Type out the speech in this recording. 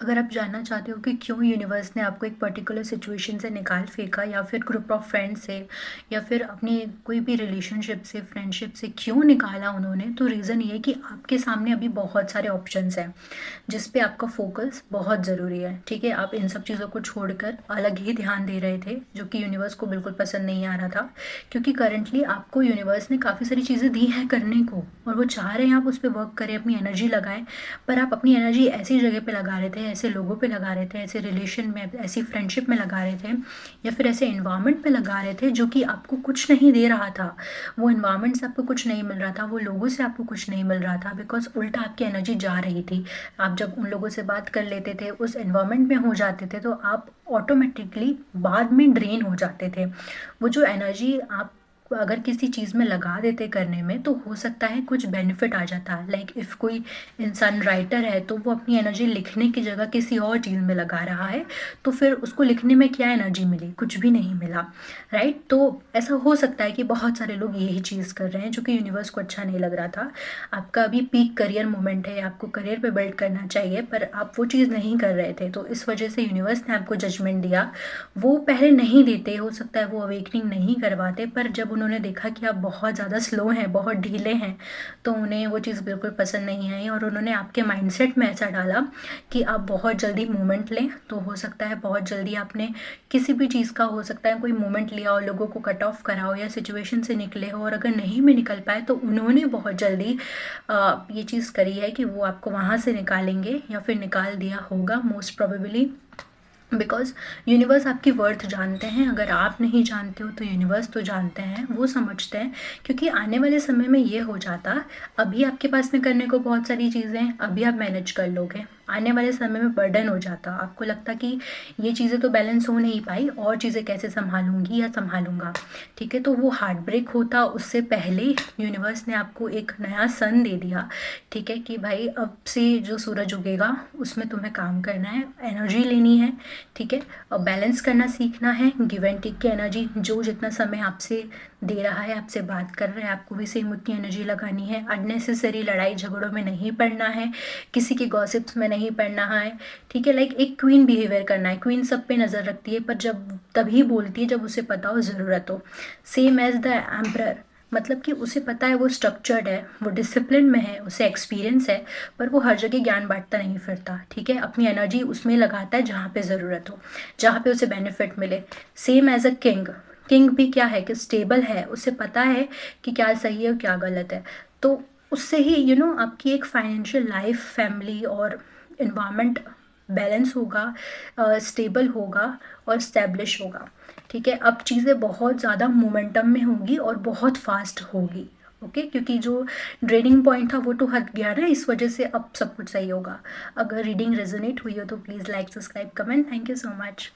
अगर आप जानना चाहते हो कि क्यों यूनिवर्स ने आपको एक पर्टिकुलर सिचुएशन से निकाल फेंका, या फिर ग्रुप ऑफ फ्रेंड्स से, या फिर अपनी कोई भी रिलेशनशिप से, फ्रेंडशिप से क्यों निकाला उन्होंने, तो रीज़न ये है कि आपके सामने अभी बहुत सारे ऑप्शंस हैं जिस पे आपका फोकस बहुत ज़रूरी है। ठीक है, आप इन सब चीज़ों को छोड़कर अलग ही ध्यान दे रहे थे, जो कि यूनिवर्स को बिल्कुल पसंद नहीं आ रहा था। क्योंकि करंटली आपको यूनिवर्स ने काफ़ी सारी चीज़ें दी हैं करने को, और वो चाह रहे हैं आप उस पर वर्क करें, अपनी एनर्जी लगाएं। पर आप अपनी एनर्जी ऐसी जगह पे लगा रहे थे, ऐसे लोगों पे लगा रहे थे, ऐसे रिलेशन में, ऐसी फ्रेंडशिप में लगा रहे थे, या फिर ऐसे इन्वायरमेंट पे लगा रहे थे जो कि आपको कुछ नहीं दे रहा था। वो इन्वायरमेंट से आपको कुछ नहीं मिल रहा था, वो लोगों से आपको कुछ नहीं मिल रहा था, बिकॉज उल्टा आपकी एनर्जी जा रही थी। आप जब उन लोगों से बात कर लेते थे, उस इन्वायरमेंट में हो जाते थे, तो आप ऑटोमेटिकली बाद में ड्रेन हो जाते थे। वो जो एनर्जी आप अगर किसी चीज़ में लगा देते करने में, तो हो सकता है कुछ बेनिफिट आ जाता है। लाइक इफ़ कोई इंसान राइटर है, तो वो अपनी एनर्जी लिखने की जगह किसी और चीज़ में लगा रहा है, तो फिर उसको लिखने में क्या एनर्जी मिली? कुछ भी नहीं मिला, राइट? तो ऐसा हो सकता है कि बहुत सारे लोग यही चीज़ कर रहे हैं, जो कि यूनिवर्स को अच्छा नहीं लग रहा था। आपका अभी पीक करियर मोमेंट है, आपको करियर पे बिल्ड करना चाहिए, पर आप वो चीज़ नहीं कर रहे थे, तो इस वजह से यूनिवर्स ने आपको जजमेंट दिया। वो पहले नहीं देते, हो सकता है वो अवेकनिंग नहीं करवाते, पर जब उन्होंने देखा कि आप बहुत ज़्यादा स्लो हैं, बहुत ढीले हैं, तो उन्हें वो चीज़ बिल्कुल पसंद नहीं आई, और उन्होंने आपके माइंडसेट में ऐसा डाला कि आप बहुत जल्दी मूवमेंट लें। तो हो सकता है बहुत जल्दी आपने किसी भी चीज़ का, हो सकता है कोई मूवमेंट लिया हो, लोगों को कट ऑफ करा हो, या सिचुएशन से निकले हो, और अगर नहीं भी निकल पाए, तो उन्होंने बहुत जल्दी ये चीज़ करी है कि वो आपको वहाँ से निकालेंगे, या फिर निकाल दिया होगा मोस्ट प्रोबेबली। बिकॉज यूनिवर्स आपकी वर्थ जानते हैं। अगर आप नहीं जानते हो तो यूनिवर्स तो जानते हैं, वो समझते हैं। क्योंकि आने वाले समय में ये हो जाता, अभी आपके पास में करने को बहुत सारी चीज़ें हैं, अभी आप मैनेज कर लोगे, आने वाले समय में बर्डन हो जाता, आपको लगता कि ये चीज़ें तो बैलेंस हो नहीं पाई, और चीज़ें कैसे संभालूंगी या संभालूंगा। ठीक है, तो वो हार्ट ब्रेक होता, उससे पहले यूनिवर्स ने आपको एक नया सन दे दिया। ठीक है, कि भाई अब से जो सूरज उगेगा उसमें तुम्हें काम करना है, एनर्जी लेनी है। ठीक है, और बैलेंस करना सीखना है, गिव एंड टेक की एनर्जी, जो जितना समय आपसे दे रहा है, आपसे बात कर रहा है, आपको भी सेम उतनी एनर्जी लगानी है। अननेसेसरी लड़ाई झगड़ों में नहीं पड़ना है, किसी के गॉसिप्स में नहीं पड़ना है। ठीक है, लाइक एक क्वीन बिहेवियर करना है। क्वीन सब पे नज़र रखती है, पर जब तभी बोलती है जब उसे पता हो ज़रूरत हो। सेम एज द एम्परर, मतलब कि उसे पता है, वो स्ट्रक्चर्ड है, वो डिसिप्लिन में है, उसे एक्सपीरियंस है, पर वो हर जगह ज्ञान बांटता नहीं फिरता। ठीक है, अपनी एनर्जी उसमें लगाता है जहाँ पे ज़रूरत हो, जहाँ पे उसे बेनिफिट मिले। Same as a king, king भी क्या है कि स्टेबल है, उसे पता है कि क्या सही है और क्या गलत है। तो उससे ही आपकी एक फाइनेंशियल लाइफ, फैमिली और इन्वायरमेंट बैलेंस होगा, स्टेबल होगा और स्टैब्लिश होगा। ठीक है, अब चीज़ें बहुत ज़्यादा मोमेंटम में होगी और बहुत फास्ट होगी। ओके, क्योंकि जो ड्रेनिंग पॉइंट था वो तो हट गया ना, इस वजह से अब सब कुछ सही होगा। अगर रीडिंग रेजोनेट हुई हो तो please like, subscribe, comment. Thank you so much.